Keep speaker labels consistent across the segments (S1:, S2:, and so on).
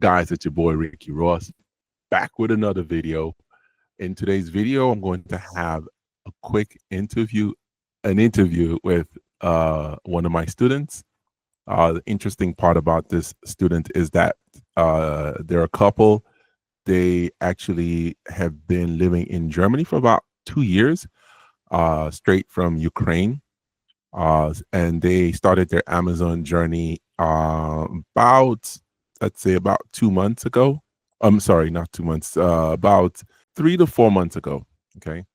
S1: Guys, it's your boy Ricky Ross, back with another video. In today's video, I'm going to have a quick an interview with one of my students. The interesting part about this student is that they're a couple. They actually have been living in Germany for about 2 years, straight from Ukraine. And they started their Amazon journey about, let's say, about 2 months ago. I'm sorry, not 2 months, about 3 to 4 months ago. Okay.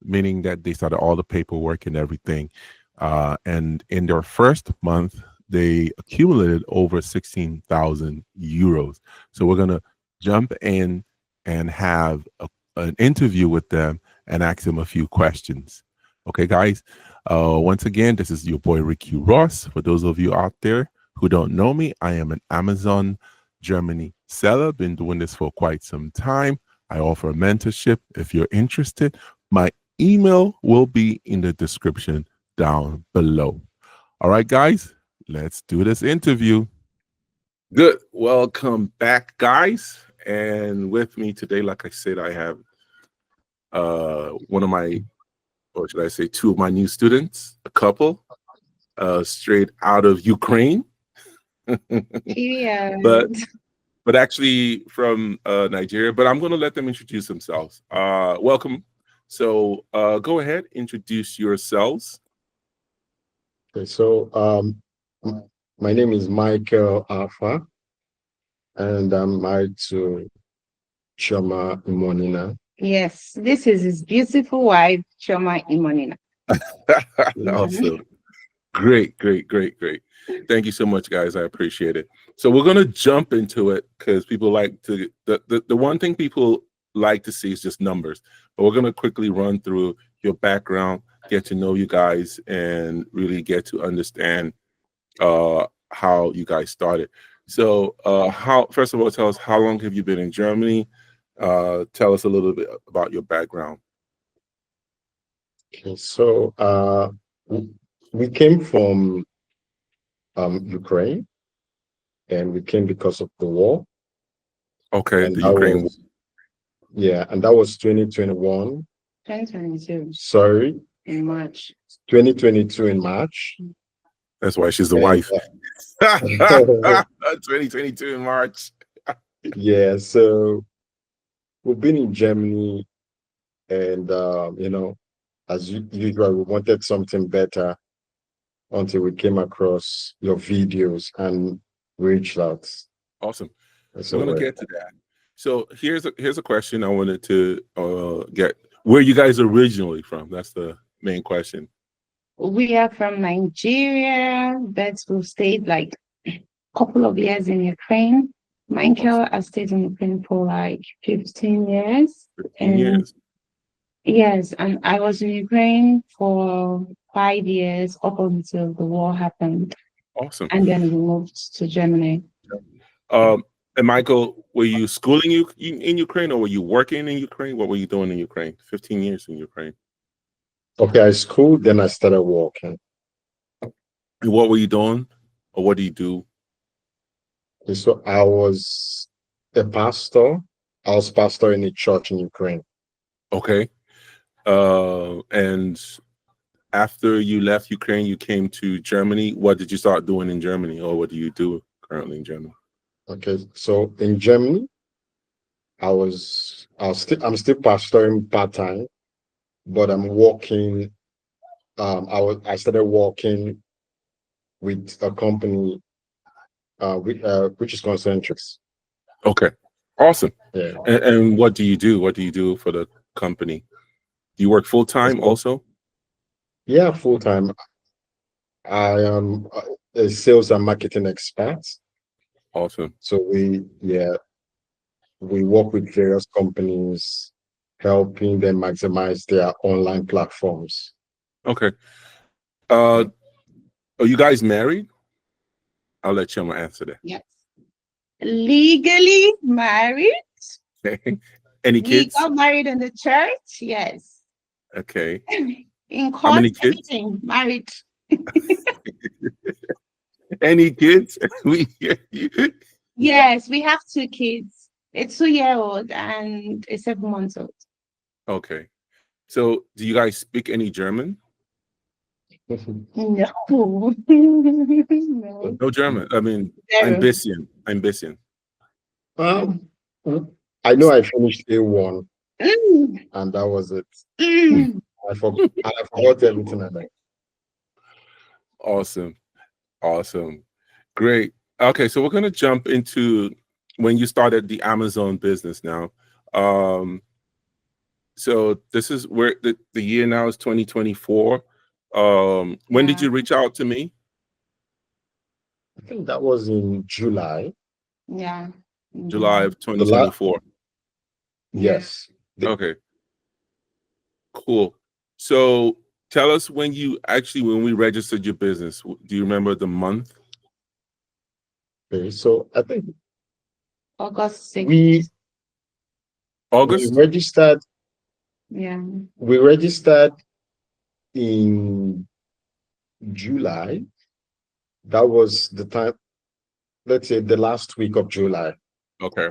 S1: Meaning that they started all the paperwork and everything. And in their first month, they accumulated over 16,000 euros. So we're going to jump in and have an interview with them and ask them a few questions. Okay, guys. Once again, this is your boy Ricky Ross. For those of you out there who don't know me, I am an Amazon Germany seller. Been doing this for quite some time. I offer mentorship. If you're interested, my email will be in the description down below. All right, guys, let's do this interview. Good. Welcome back, guys. And with me today, like I said, I have one of my, or should I say, two of my new students, a couple, straight out of Ukraine.
S2: Yeah.
S1: But actually from Nigeria. But I'm going to let them introduce themselves. Welcome. So go ahead, introduce yourselves.
S3: Okay, so my name is Michael Alpha, and I'm married to Choma Imonina.
S2: Yes, this is his beautiful wife, Choma Imonina.
S1: Awesome. Great. Thank you so much, guys. I appreciate it. So we're going to jump into it because people like to, the one thing people like to see is just numbers. But we're going to quickly run through your background, get to know you guys, and really get to understand how you guys started. So first of all, tell us, how long have you been in Germany? Tell us a little bit about your background.
S3: Okay, so we came from Ukraine, and we came because of the war.
S1: Okay,
S3: And
S1: the Ukraine war.
S3: Yeah, and that was 2021.
S2: 2022
S3: Sorry,
S2: in March.
S3: 2022 in March.
S1: That's why she's the wife. 2022 in March.
S3: Yeah, so we've been in Germany, and as usual, we wanted something better until we came across your videos and reached out.
S1: Awesome.
S3: So
S1: we're gonna get to that. So here's a question I wanted to get. Where you guys originally from? That's the main question.
S2: We are from Nigeria, but we've stayed like a couple of years in Ukraine. Michael has stayed in Ukraine for like 15 years.
S1: 15 years.
S2: Yes, and I was in Ukraine for 5 years up until the war happened.
S1: Awesome.
S2: And then we moved to Germany.
S1: And Michael, were you schooling in Ukraine, or were you working in Ukraine? What were you doing in Ukraine? 15 years in Ukraine.
S3: Okay, I schooled, then I started working.
S1: And what were you doing, or what do you do?
S3: Okay, so I was a pastor. I was pastor in a church in Ukraine.
S1: Okay. And after you left Ukraine, you came to Germany. What did you start doing in Germany, or what do you do currently in Germany?
S3: Okay, so in Germany, I'm still pastoring part-time, but I'm working. I started working with a company, which is Concentrics.
S1: Okay, awesome.
S3: Yeah.
S1: And what do you do? What do you do for the company? Do you work full time also?
S3: Yeah, full time. I am a sales and marketing expert.
S1: Awesome.
S3: So we work with various companies, helping them maximize their online platforms.
S1: Okay. Are you guys married? I'll let Choma answer that.
S2: Yes. Legally married.
S1: Okay. Any kids?
S2: We got married in the church. Yes.
S1: Okay.
S2: In court,
S1: How many kids?
S2: everything, married.
S1: Any kids? We hear you.
S2: Yes, we have two kids. A 2-year-old and a 7 months old.
S1: Okay. So, do you guys speak any German?
S2: No. No.
S1: No German. I mean, ein
S2: Zero.
S1: bisschen, ein bisschen.
S3: Um, I know I finished A1
S2: Mm,
S3: and that was it.
S2: mm.
S3: I forgot everything I learned.
S1: Awesome. Awesome. Great. Okay, so we're going to jump into when you started the Amazon business now. So this is where the year now is 2024. When did
S2: Yeah.
S1: you reach out to me?
S3: I think that was in July.
S2: Yeah.
S1: July of
S3: The last,
S1: 2024.
S3: yes.
S1: Okay, cool. So tell us when we registered your business. Do you remember the month?
S3: Okay, so I think
S2: August 6th.
S3: we
S1: August?
S3: registered.
S2: Yeah.
S3: We registered in July. That was the time. Let's say the last week of July.
S1: Okay.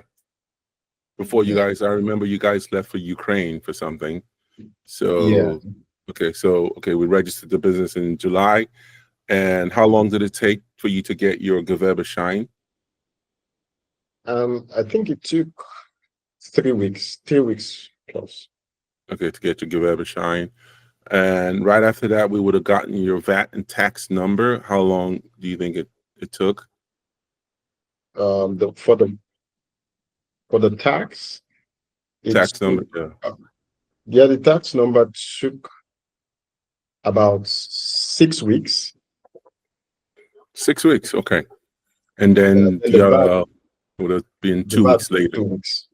S1: Before you guys, I remember you guys left for Ukraine for something.
S3: Yeah.
S1: So, okay, we registered the business in July. And how long did it take for you to get your Gewerbe Schein?
S3: I think it took 3 weeks, 3 weeks plus.
S1: Okay, to get your Gewerbe Schein. And right after that, we would have gotten your VAT and tax number. How long do you think it took?
S3: The for the tax, it
S1: Tax number,
S3: took,
S1: yeah.
S3: yeah, the tax number took about 6 weeks.
S1: 6 weeks, okay. And then
S3: And the VAT,
S1: the would have been
S3: the
S1: 2
S3: VAT
S1: weeks
S3: took
S1: later.
S3: 2 weeks.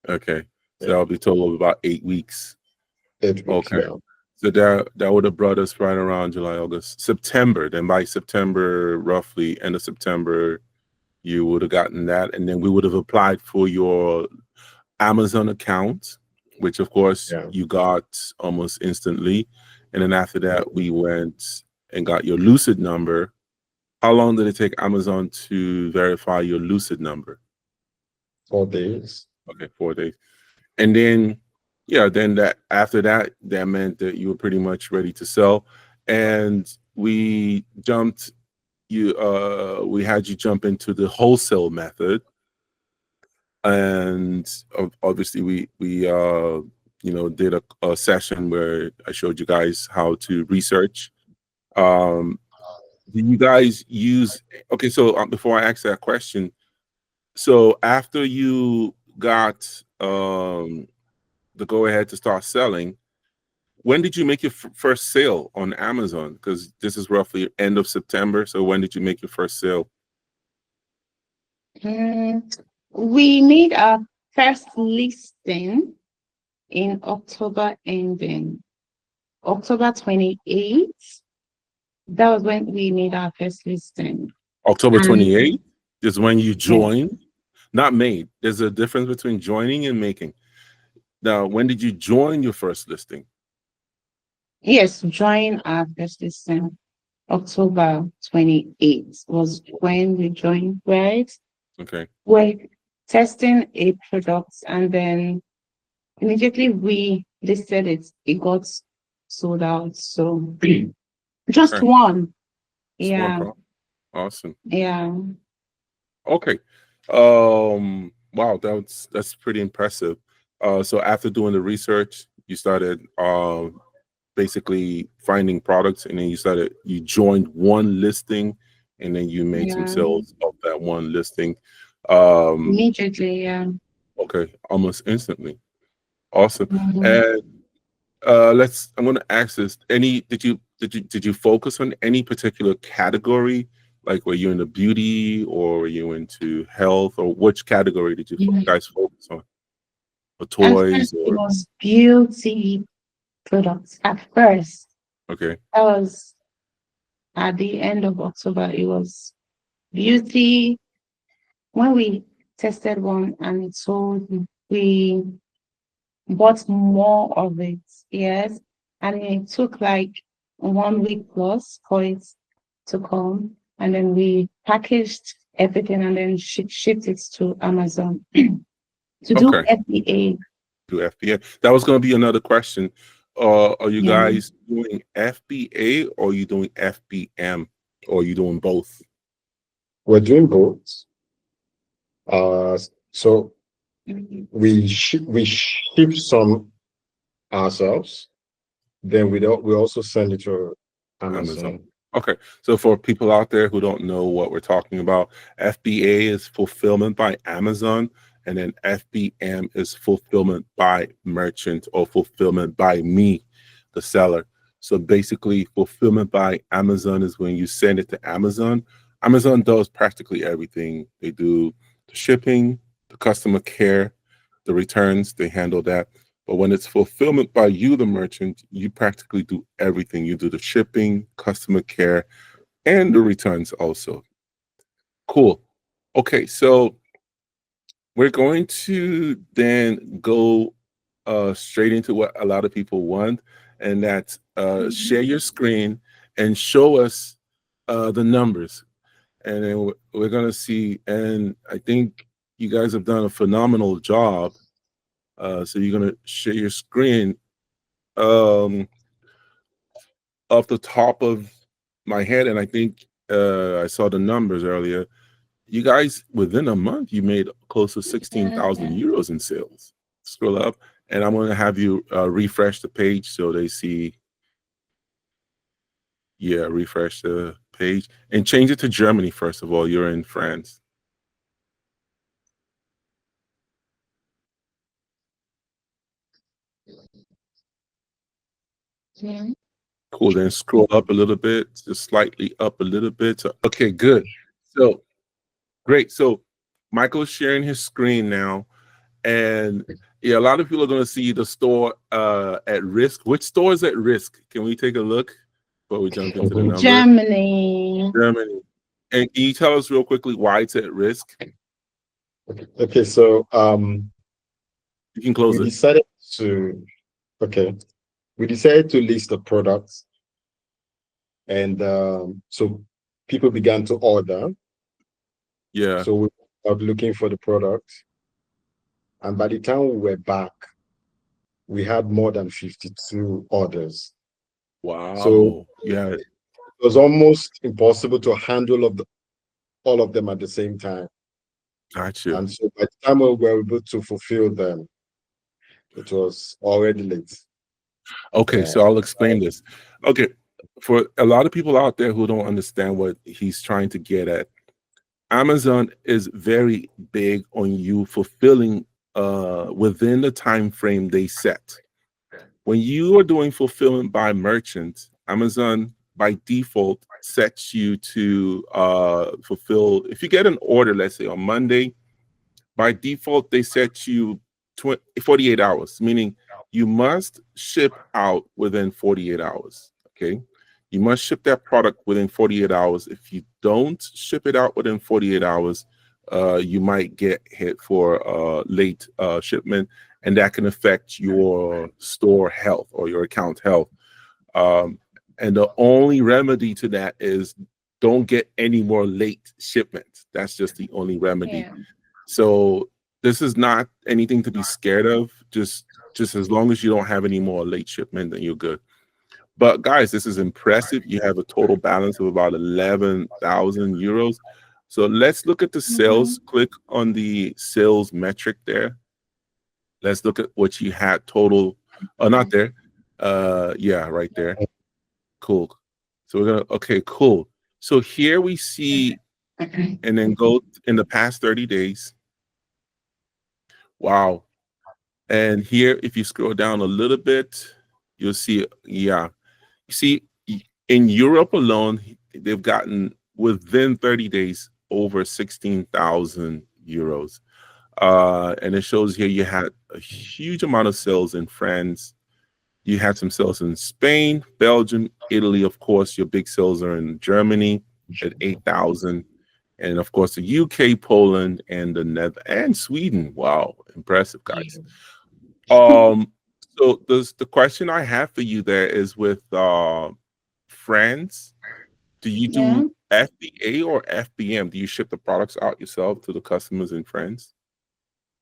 S1: Okay. So
S3: Yeah.
S1: that'll be total of about 8 weeks.
S3: 8 weeks.
S1: Okay.
S3: Yeah.
S1: So that would have brought us right around July, August, September. Then by September, roughly end of September, you would have gotten that. And then we would have applied for your Amazon account, which of course
S3: Yeah.
S1: you got almost instantly. And then after that, we went and got your LUCID number. How long did it take Amazon to verify your LUCID number?
S3: 4 days.
S1: Okay, 4 days. And then, yeah, then after that meant that you were pretty much ready to sell. And we had you jump into the wholesale method. And obviously we did a session where I showed you guys how to research. Do you guys use, okay, so before I ask that question, so after you got the go ahead to start selling, when did you make your first sale on Amazon? Because this is roughly end of September. So when did you make your first sale?
S2: We made our first listing in October ending. October 28th. That was when we made our first listing.
S1: October
S2: And
S1: 28th is when you joined, not made. There's a difference between joining and making. Now, when did you join your first listing?
S2: yes, join our first listing. October 28th was when we joined, right?
S1: Okay.
S2: We're testing a product and then immediately we listed it. It got sold out. So just
S1: Okay.
S2: one.
S1: Just one
S2: Yeah.
S1: product. Awesome.
S2: Yeah.
S1: Okay. Wow, that's pretty impressive. So after doing the research, you started basically finding products, and then you joined one listing, and then you made some
S2: Yeah.
S1: sales of that one listing.
S2: Immediately, yeah.
S1: Okay, almost instantly. Awesome.
S2: Mhm.
S1: And I'm going to ask this. Did you focus on any particular category? Like, were you into beauty, or were you into health, or which category did you guys focus on? Or
S2: At
S1: toys,
S2: first, it
S1: or
S2: was beauty products. At first,
S1: okay,
S2: that was at the end of October. It was beauty. When we tested one and it sold, we bought more of it. Yes, and it took like 1 week plus for it to come, and then we packaged everything and then shipped it to Amazon to do
S1: Okay.
S2: FBA.
S1: Do FBA. That was going to be another question. Are you
S2: Yeah.
S1: guys doing FBA or are you doing FBM or are you doing both?
S3: We're doing both. So
S2: Mhm.
S3: we ship some ourselves. Then we also send it to
S1: Amazon.
S3: Amazon.
S1: Okay. So for people out there who don't know what we're talking about, FBA is fulfillment by Amazon, and then FBM is fulfillment by merchant or fulfillment by me, the seller. So basically, fulfillment by Amazon is when you send it to Amazon. Amazon does practically everything. They do the shipping, the customer care, the returns, they handle that. But when it's fulfillment by you, the merchant, you practically do everything. You do the shipping, customer care, and the returns also. Cool. Okay, so we're going to then go straight into what a lot of people want, and that's share your screen and show us the numbers. And then we're going to see, and I think you guys have done a phenomenal job. So you're going to share your screen. Off the top of my head, and I think I saw the numbers earlier. You guys, within a month, you made close to 16,000 euros in sales. Scroll up, and I'm going to have you refresh the page so they see. Yeah, refresh the page and change it to Germany first of all. You're in France.
S2: Yeah.
S1: Cool. Then scroll up a little bit, just slightly up a little bit. So, okay, good. So great. So Michael's sharing his screen now. And yeah, a lot of people are going to see the store at risk. Which store is at risk? Can we take a look before we jump into the numbers?
S2: Germany.
S1: Germany. And can you tell us real quickly why it's at risk?
S3: Okay, so
S1: You can close
S3: we
S1: it.
S3: decided to we decided to list the products, and so people began to order.
S1: Yeah.
S3: So we were looking for the product, and by the time we were back, we had more than 52 orders. So
S1: Wow. Yeah.
S3: it was almost impossible to handle all of them at the same time.
S1: Gotcha.
S3: And so by the time we were able to fulfill them, it was already late.
S1: Okay,
S3: Yeah.
S1: so I'll explain this. Okay, for a lot of people out there who don't understand what he's trying to get at, Amazon is very big on you fulfilling within the time frame they set. When you are doing fulfillment by merchant, Amazon by default sets you to fulfill. If you get an order, let's say on Monday, by default they set you 48 hours, meaning you must ship out within 48 hours. Okay, you must ship that product within 48 hours. If you don't ship it out within 48 hours, you might get hit for late shipment, and that can affect your store health or your account health. And the only remedy to that is don't get any more late shipments. That's just the only remedy.
S2: Yeah.
S1: So this is not anything to be scared of. Just as long as you don't have any more late shipment, then you're good. But guys, this is impressive. You have a total balance of about 11,000 euros. So let's look at the sales. Click on the sales metric there. Let's look at what you had total. Oh, not there. Yeah, right there. Cool. So we're gonna, okay, cool. So here we see, and then go in the past 30 days. Wow. And here, if you scroll down a little bit, you'll see, yeah. You see, in Europe alone, they've gotten within 30 days over 16,000 euros. And it shows here you had a huge amount of sales in France. You had some sales in Spain, Belgium, Italy. Of course, your big sales are in Germany at 8,000. And of course, the UK, Poland, and and Sweden. Wow, impressive, guys. So the question I have for you there is with France, do you
S2: Yeah.
S1: do FBA or FBM? Do you ship the products out yourself to the customers and friends?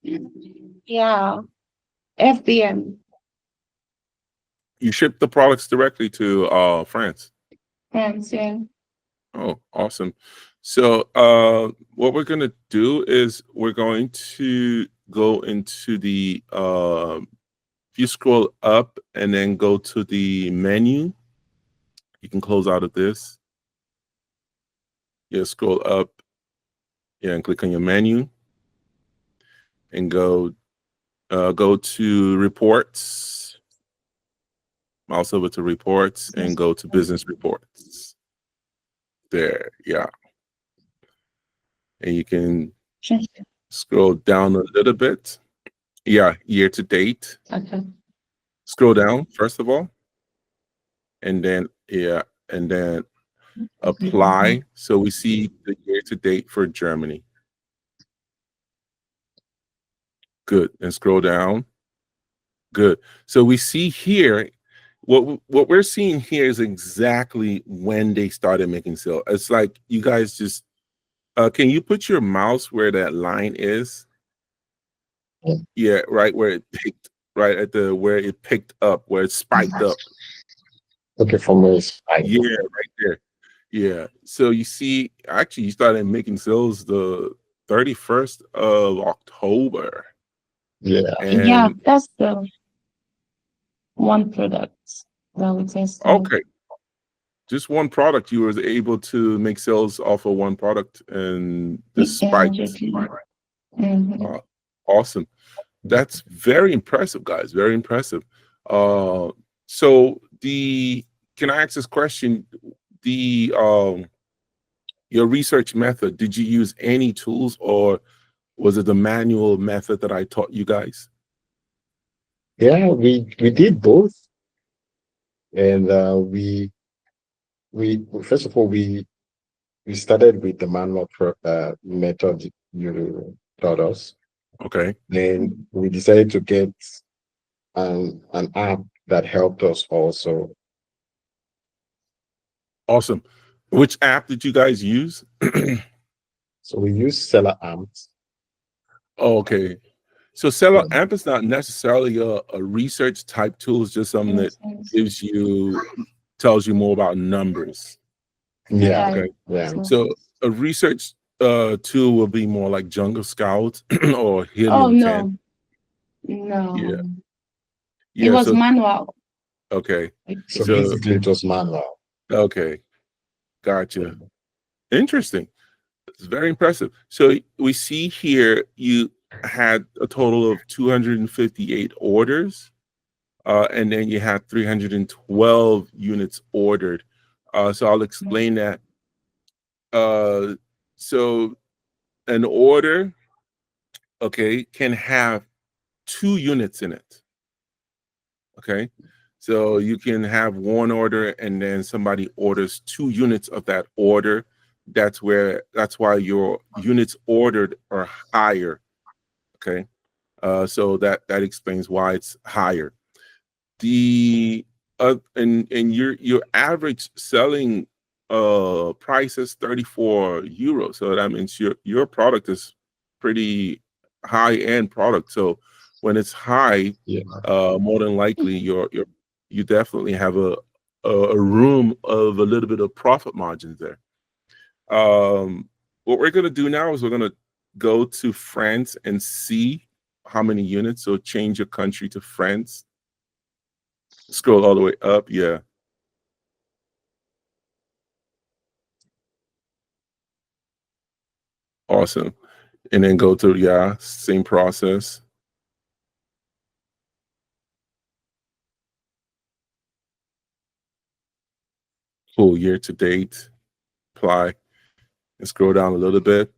S2: Yeah, FBM.
S1: You ship the products directly to France.
S2: France, yeah.
S1: Oh, awesome. So what we're going to do is we're going to go into the if you scroll up and then go to the menu, you can close out of this. Yeah, scroll up, yeah, and click on your menu and go to reports, mouse over to reports and go to business reports. There, yeah. And you can scroll down a little bit. Yeah, year to date.
S2: Okay.
S1: Scroll down first of all, and then and then apply. So we see the year to date for Germany. Good. And scroll down. Good. So we see here what we're seeing here is exactly when they started making sales. It's like you guys just can you put your mouse where that line is? Yeah, right where it picked, right at the where it picked up, where it spiked up.
S3: Okay, from where it's spiked.
S1: Yeah, right there. Yeah. So you see, actually, you started making sales the 31st of October.
S3: Yeah.
S1: And
S2: Yeah, that's the one product that we tested.
S1: okay. Just one product, you were able to make sales off of one product and this spike. Awesome. That's very impressive, guys. Very impressive. So can I ask this question? Your research method, did you use any tools or was it the manual method that I taught you guys?
S3: Yeah, we did both. And we first of all we started with the manual method you taught us.
S1: Okay.
S3: Then we decided to get an app that helped us also.
S1: Awesome. Which app did you guys use?
S3: So we use Seller Amps.
S1: Oh, okay. So Seller Amp is not necessarily a research type tool. It's just something that tells you more about numbers.
S3: Yeah.
S1: Okay.
S3: Yeah.
S1: So a research tool will be more like Jungle Scout or Helium
S2: Oh
S1: 10.
S2: no. No.
S1: Yeah.
S2: It was manual.
S1: Okay.
S3: So basically it was manual.
S1: Okay. Gotcha. Interesting. It's very impressive. So we see here you had a total of 258 orders, and then you had 312 units ordered. So I'll explain that. So an order, okay, can have 2 units in it. Okay. So you can have one order and then somebody orders 2 units of that order. That's why your units ordered are higher. Okay. So that explains why it's higher. The and your average selling price is 34 euros. So that means your product is pretty high end product. So when it's high, more than likely you definitely have a room of a little bit of profit margins there. What we're gonna do now is we're gonna go to France and see how many units. So change your country to France. Scroll all the way up, yeah. Awesome. And then go to, same process. Cool, year to date, apply, and scroll down a little bit.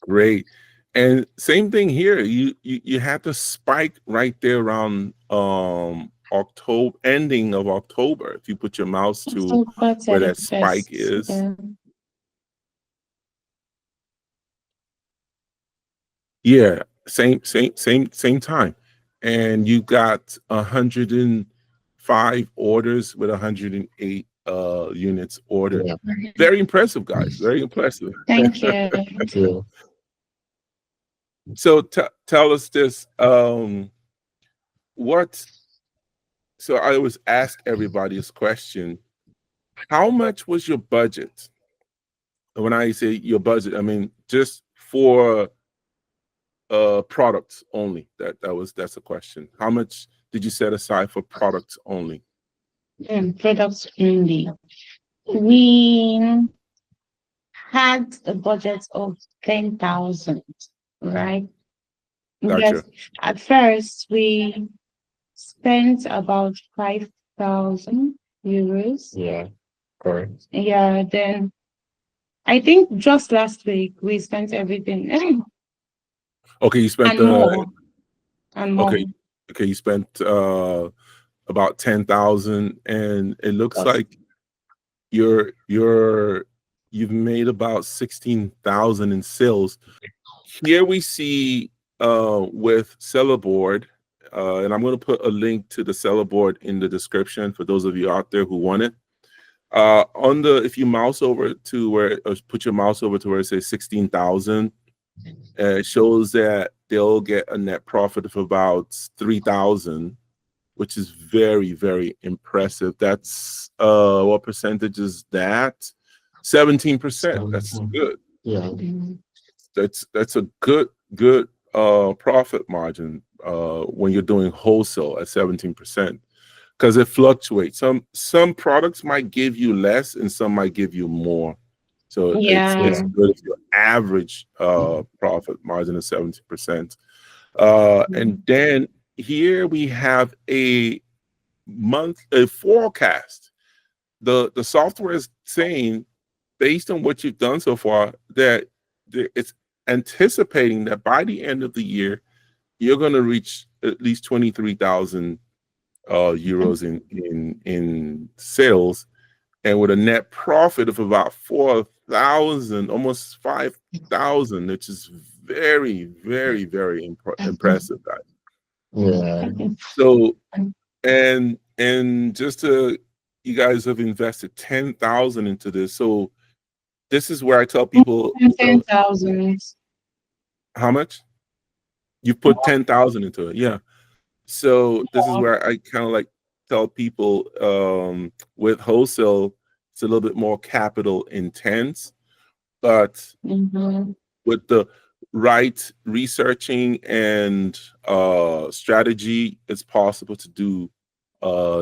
S1: Great. And same thing here. You had the spike right there around October, ending of October. If you put your mouse to where that spike is. Yeah, same time. And you got 105 orders with 108 units ordered.
S3: Yeah.
S1: Very impressive, guys. Very impressive.
S2: Thank you.
S3: Thank you.
S1: So tell us this. What? So I always ask everybody this question: how much was your budget? When I say your budget, I mean just for products only. That's a question. How much did you set aside for products only?
S2: Products only. We had a budget of 10,000, right?
S1: Gotcha.
S2: Yes. At first, we spent about 5,000 euros.
S3: Yeah, correct.
S2: Yeah, then I think just last week we spent everything
S1: Okay, you spent
S2: and more and more.
S1: okay, you spent about 10,000, and it looks
S3: That's
S1: like you've made about 16,000 in sales. Here we see with seller board, and I'm going to put a link to the seller board in the description for those of you out there who want it. If you mouse over to where, or put your mouse over to where it says 16,000, it shows that they'll get a net profit of about 3,000, which is very, very impressive. That's what percentage is that? 17%. That's good.
S3: yeah.
S2: Mhm.
S1: That's a good profit margin when you're doing wholesale at 17%, because it fluctuates. Some products might give you less and some might give you more. So it's
S2: Yeah.
S1: good if your average profit margin is 17%. And then here we have a forecast. The software is saying, based on what you've done so far, that it's anticipating that by the end of the year, you're going to reach at least 23,000 euros in sales, and with a net profit of about 4,000, almost 5,000, which is very, very, very impressive, guys.
S3: Yeah.
S1: So, and just to, you guys have invested 10,000 into this. So this is where I tell people,
S2: 10,000.
S1: how much? You put 10,000 into it. Yeah. So this is where I kind of like tell people, with wholesale, it's a little bit more capital intense, but
S2: Mhm.
S1: with the right researching and strategy, it's possible to do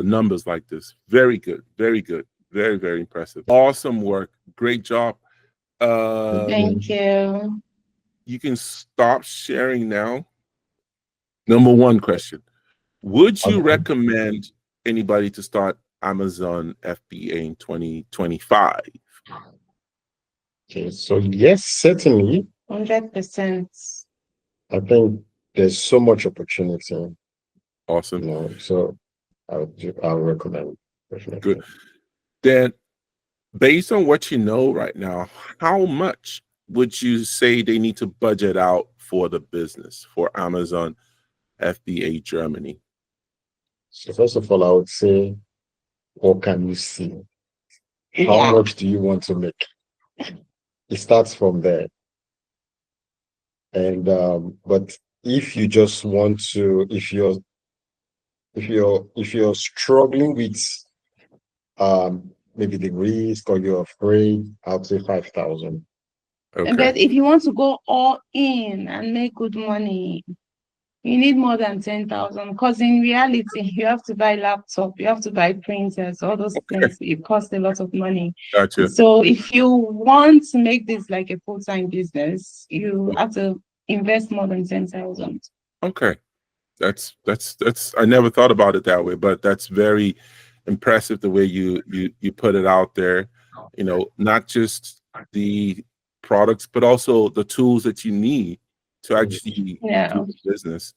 S1: numbers like this. Very good, very good, very, very impressive. Awesome work. Great job.
S2: Thank you.
S1: You can stop sharing now. Number one question: would you
S3: Okay.
S1: recommend anybody to start Amazon FBA in 2025?
S3: Okay. So yes, certainly.
S2: 100%.
S3: I think there's so much opportunity,
S1: Awesome.
S3: so I'll recommend definitely.
S1: Good. Then, based on what you know right now, how much would you say they need to budget out for the business for Amazon FBA Germany?
S3: So first of all, I would say, what can you see? How
S2: Yeah.
S3: much do you want to make? It starts from there. And but if you just want to, if you're struggling with maybe the risk, or you're afraid, I'll say 5,000.
S1: Okay.
S2: But if you want to go all in and make good money, you need more than 10,000, because in reality, you have to buy laptop, you have to buy printers, all those things. It costs a lot of money.
S1: Gotcha.
S2: So if you want to make this like a full-time business, you have to invest more than 10,000.
S1: Okay. That's I never thought about it that way, but that's very impressive the way you put it out there. You know, not just the products, but also the tools that you need to actually
S2: Yeah.
S1: do the business.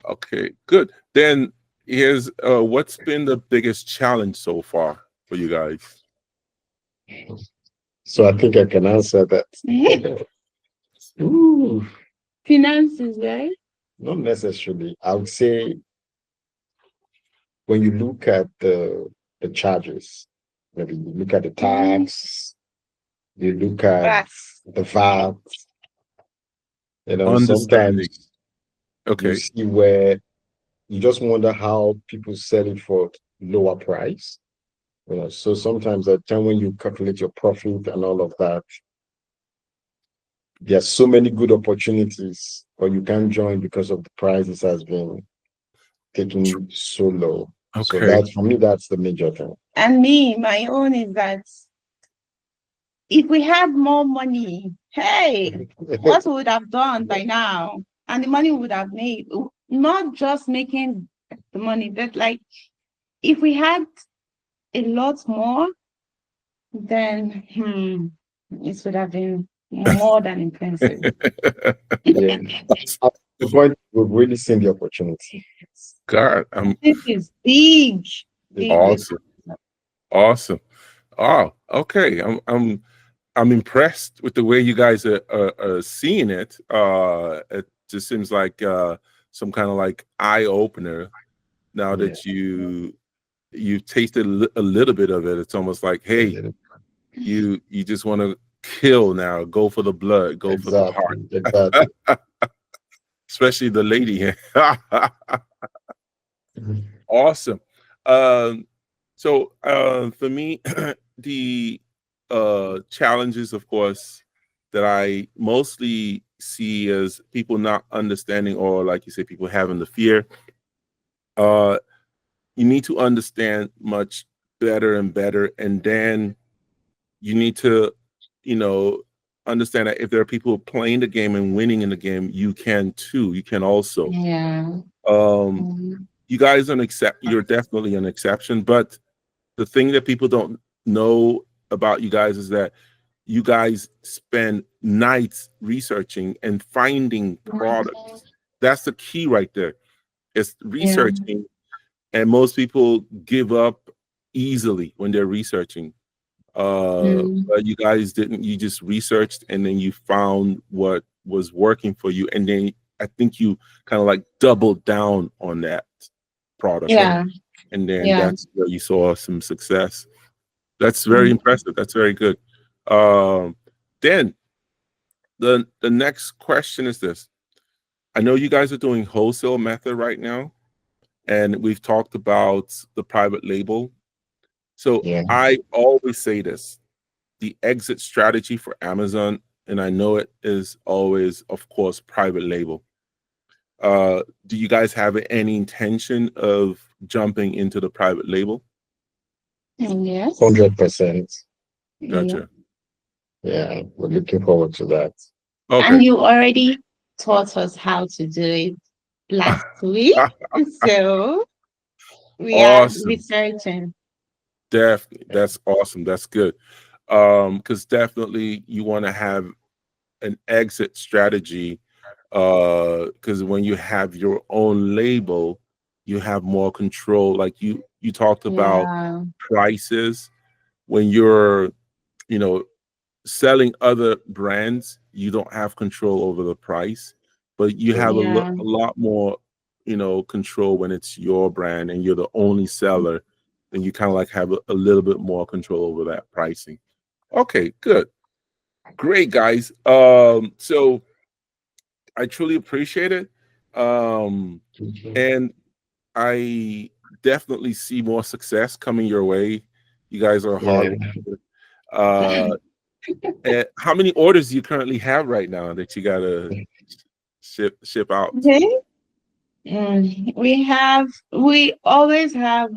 S1: Okay, good. Then here's what's been the biggest challenge so far for you guys?
S3: So I think I can answer that. Ooh,
S2: Finances, right?
S3: not necessarily. I would say, when you look at the charges, Maybe you look at the tax, you look at
S2: That's
S3: the VAT.
S1: Understanding.
S3: Sometimes you
S1: Okay.
S3: see where you just wonder how people sell it for lower price. So sometimes at the time when you calculate your profit and all of that, there are so many good opportunities, but you can't join because of the prices has been taken so low. So
S1: Okay.
S3: that's, for me, that's the major thing.
S2: and me, my own is that if we had more money, hey, what we would have done by now, and the money we would have made, not just making the money, but like if we had a lot more, then it would have been more than impressive.
S3: Yeah. At the point, we've really seen the opportunity.
S1: God,
S2: This is big, big, big.
S1: awesome. Awesome. Oh, okay. I'm impressed with the way you guys are seeing it. It just seems like some kind of like eye opener. Now that you've tasted a little bit of it, it's almost like, hey, you just want to kill now. Go for the blood. Go for the heart.
S3: Exactly.
S1: Especially the lady. Awesome. So for me, the challenges, of course, that I mostly see as people not understanding, or like you say, people having the fear. You need to understand much better and better, and then you need to, understand that if there are people playing the game and winning in the game, you can too. You can also.
S2: Yeah.
S1: You guys you're definitely an exception, but the thing that people don't know about you guys is that you guys spend nights researching and finding products. That's the key right there. It's researching, and most people give up easily when they're researching. But you guys didn't. You just researched, and then you found what was working for you, and then I think you kind of like doubled down on that product.
S2: Yeah.
S1: And then that's where you saw some success. That's very impressive. That's very good. Then the next question is this. I know you guys are doing wholesale method right now, and we've talked about the private label. So I always say this, the exit strategy for Amazon, and I know it is always, of course, private label. Do you guys have any intention of jumping into the private label?
S2: Yes.
S3: 100%.
S1: Gotcha.
S3: Yeah, we're looking forward to that.
S1: Okay.
S2: And you already taught us how to do it last week. So we are researching.
S1: Definitely. That's awesome. That's good. Because definitely you want to have an exit strategy. Because when you have your own label, you have more control. Like you talked about prices. When you're, selling other brands, you don't have control over the price, but you have a lot more, control when it's your brand and you're the only seller. Then you kind of like have a little bit more control over that pricing. Okay, good. Great, guys. So I truly appreciate it. And I definitely see more success coming your way. You guys are hard. And how many orders do you currently have right now that you gotta ship out?
S2: Okay. We always have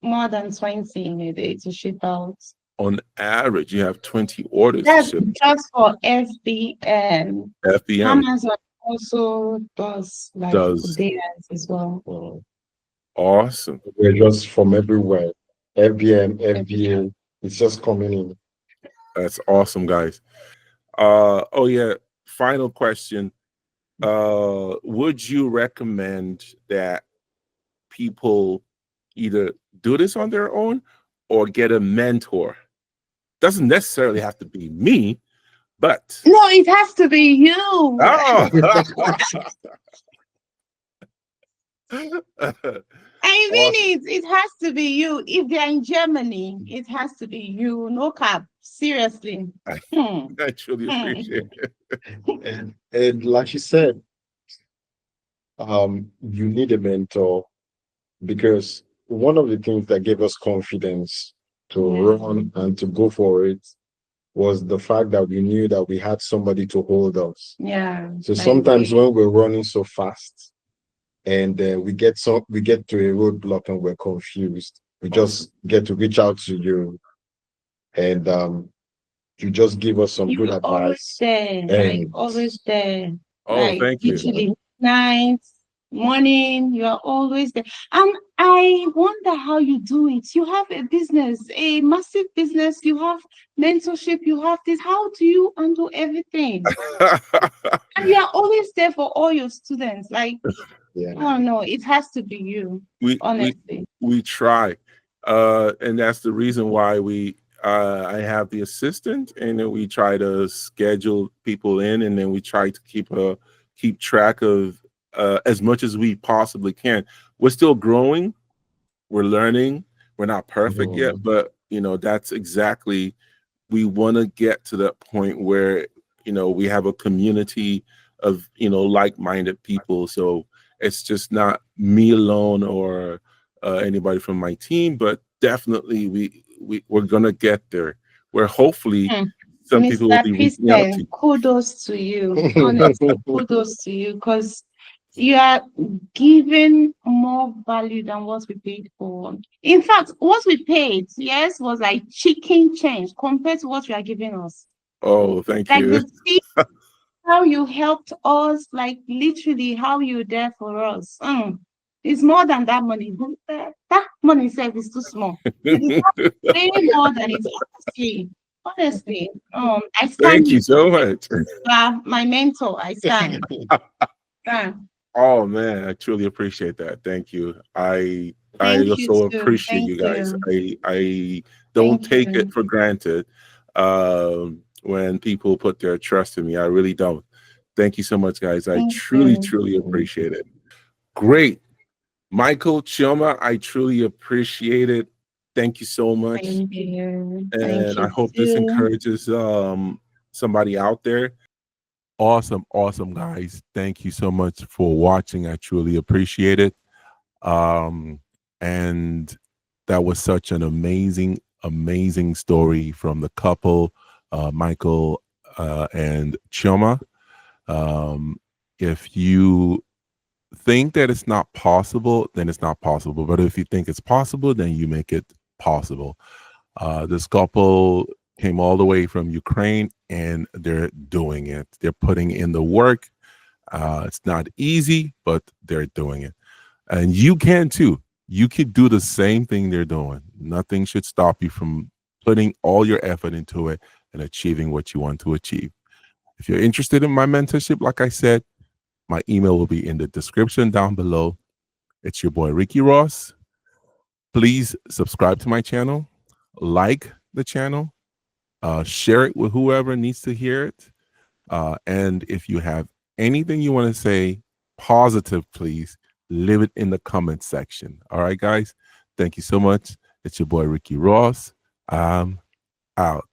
S2: more than 20 in a day to ship out.
S1: On average, you have 20 orders
S2: That's
S1: to ship.
S2: just for FBM.
S1: FBM
S2: Amazon also does theirs as well.
S3: Awesome. We're just from everywhere. FBM, FBA, it's just coming in.
S1: That's awesome, guys. Oh yeah, final question. Would you recommend that people either do this on their own or get a mentor? Doesn't necessarily have to be me, but
S2: no, it has to be you.
S1: Oh.
S2: I
S1: Awesome.
S2: mean it. It has to be you. If they're in Germany, it has to be you. No cap. Seriously. Hmm.
S1: I truly
S2: Hmm.
S1: appreciate it.
S3: And like you said, you need a mentor because one of the things that gave us confidence to
S2: Yeah.
S3: run and to go for it was the fact that we knew that we had somebody to hold us.
S2: Yeah.
S3: So
S2: I
S3: sometimes
S2: agree.
S3: when we're running so fast and we get to a roadblock and we're confused, we just get to reach out to you and you just give us some good
S2: You're always
S3: advice.
S2: there, like
S3: And
S2: always there,
S1: Oh,
S2: like
S1: thank you.
S2: literally night, morning, you are always there. And I wonder how you do it. You have a business, a massive business, you have mentorship, you have this. How do you handle everything? And you are always there for all your students. Like,
S3: yeah,
S2: oh no, it has to be you,
S1: we we
S2: honestly.
S1: we try, and that's the reason why I have the assistant, and then we try to schedule people in, and then we try to keep track of as much as we possibly can. We're still growing, we're learning, we're not perfect yet,
S3: mhm,
S1: but that's exactly, we want to get to that point where we have a community of like-minded people, so it's just not me alone or anybody from my team, but definitely we're gonna get there where hopefully
S2: Hmm.
S1: some people will
S2: Mr.
S1: be reaching out to
S2: Christian,
S1: you.
S2: kudos to you. Honestly, kudos to you because you are giving more value than what we paid for. In fact, what we paid, yes, was like chicken change compared to what you are giving us.
S1: Oh, thank
S2: Like
S1: you.
S2: the fee, how you helped us, like literally how you there for us. It's more than that money. That money itself is too small. You deserve way more than it's honestly. Honestly, I stand
S1: Thank you
S2: with
S1: so much.
S2: my mentor. I stand. Stand.
S1: Oh man, I truly appreciate that. Thank you. I
S2: Thank you
S1: also
S2: too.
S1: appreciate
S2: Thank
S1: you guys.
S2: you.
S1: I don't
S2: Thank
S1: take
S2: you.
S1: it for granted when people put their trust in me. I really don't. Thank you so much, guys. I
S2: Thank
S1: truly,
S2: you.
S1: truly appreciate it. Great. Michael Chioma, I truly appreciate it. Thank you so much.
S2: Thank you. Thank
S1: And I
S2: you
S1: hope this
S2: too.
S1: encourages somebody out there. Awesome, awesome, guys. Thank you so much for watching. I truly appreciate it. Um, and that was such an amazing, amazing story from the couple, Michael and Chioma. Um, if you think that it's not possible, then it's not possible. But if you think it's possible, then you make it possible. This couple came all the way from Ukraine and they're doing it. They're putting in the work. It's not easy, but they're doing it. And you can too. You could do the same thing they're doing. Nothing should stop you from putting all your effort into it and achieving what you want to achieve. If you're interested in my mentorship, like I said, my email will be in the description down below. It's your boy, Ricky Ross. Please subscribe to my channel, like the channel, share it with whoever needs to hear it. And if you have anything you want to say positive, please leave it in the comment section. All right, guys. Thank you so much. It's your boy, Ricky Ross. I'm out.